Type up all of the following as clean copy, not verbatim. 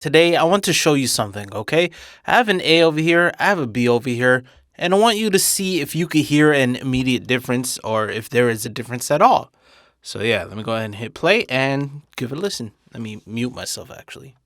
Today, I want to show you something, okay? I have an A over here, I have a B over here, and I want you to see if you could hear an immediate difference or if there is a difference at all. So yeah, let me go ahead and hit play and give it a listen. Let me mute myself actually.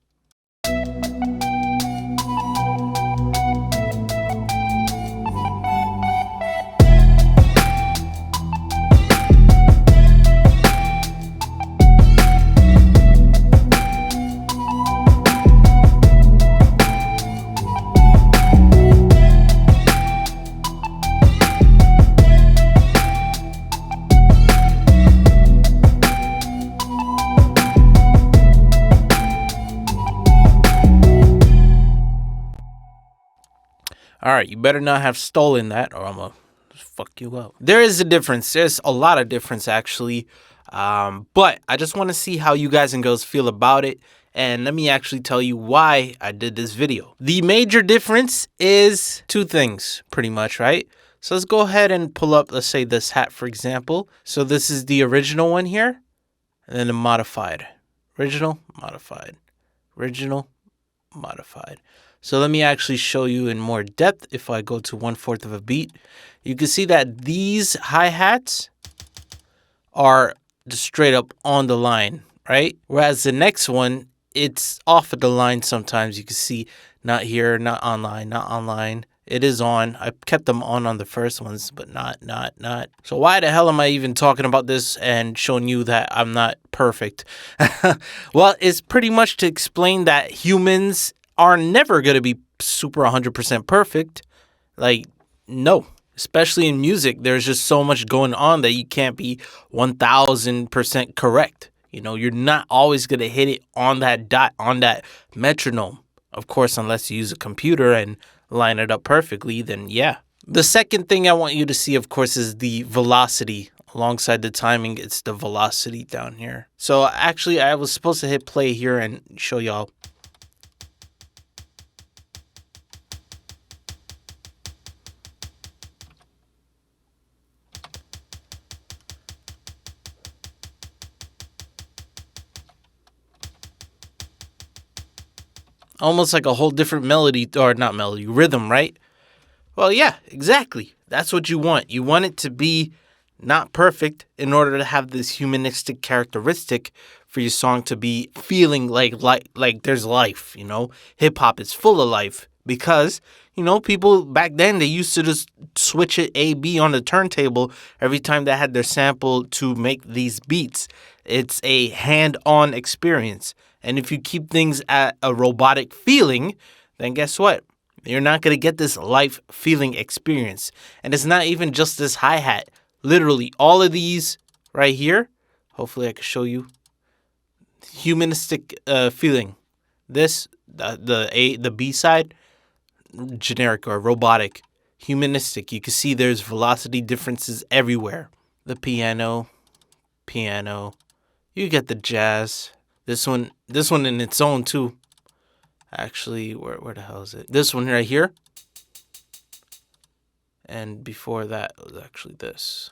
All right, you better not have stolen that or I'm going to fuck you up. There is a difference. There's a lot of difference, actually. But I just want to see how you guys and girls feel about it. And let me actually tell you why I did this video. The major difference is two things, pretty much, right? So let's go ahead and pull up, let's say this hat, for example. So this is the original one here, and then the modified. Original, modified. Original, modified. So let me actually show you in more depth. If I go to 1/4 of a beat, you can see that these hi-hats are just straight up on the line, right? Whereas the next one, it's off of the line sometimes. You can see not here, not online, not online. It is on. I kept them on the first ones, but not. So why the hell am I even talking about this and showing you that I'm not perfect? Well, it's pretty much to explain that humans are never going to be super 100% perfect. Like, no. Especially in music, there's just so much going on that you can't be 1000% correct. You know, you're not always going to hit it on that dot, on that metronome. Of course, unless you use a computer and line it up perfectly, then yeah. The second thing I want you to see, of course, is the velocity. Alongside the timing, it's the velocity down here. So actually, I was supposed to hit play here and show y'all. Almost like a whole different melody, or not melody, rhythm, right? Well, yeah, exactly. That's what you want. You want it to be not perfect in order to have this humanistic characteristic for your song to be feeling like there's life, you know? Hip hop is full of life because, you know, people back then, they used to just switch it A, B on the turntable every time they had their sample to make these beats. It's a hand-on experience. And if you keep things at a robotic feeling, then guess what? You're not going to get this life feeling experience. And it's not even just this hi-hat. Literally, all of these right here, hopefully I can show you, humanistic feeling. This, the B side, generic or robotic. Humanistic, you can see there's velocity differences everywhere. The piano, you get the jazz. This one in its own too. Actually, where the hell is it? This one right here. And before that was actually this.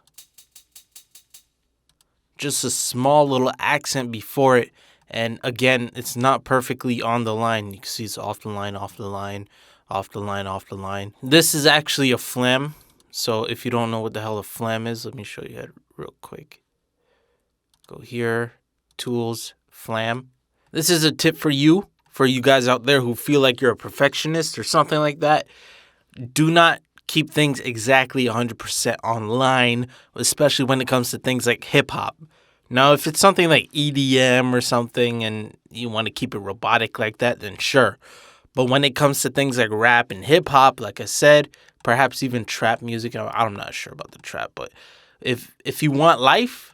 Just a small little accent before it. And again, it's not perfectly on the line. You can see it's off the line, off the line, off the line, off the line. This is actually a flam. So if you don't know what the hell a flam is, let me show you it real quick. Go here, tools, flam. This is a tip for you guys out there who feel like you're a perfectionist or something like that. Do not keep things exactly 100% online, especially when it comes to things like hip hop. Now, if it's something like EDM or something and you want to keep it robotic like that, then sure. But when it comes to things like rap and hip hop, like I said, perhaps even trap music, I'm not sure about the trap, but if you want life,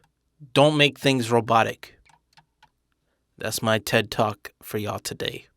don't make things robotic. That's my TED Talk for y'all today.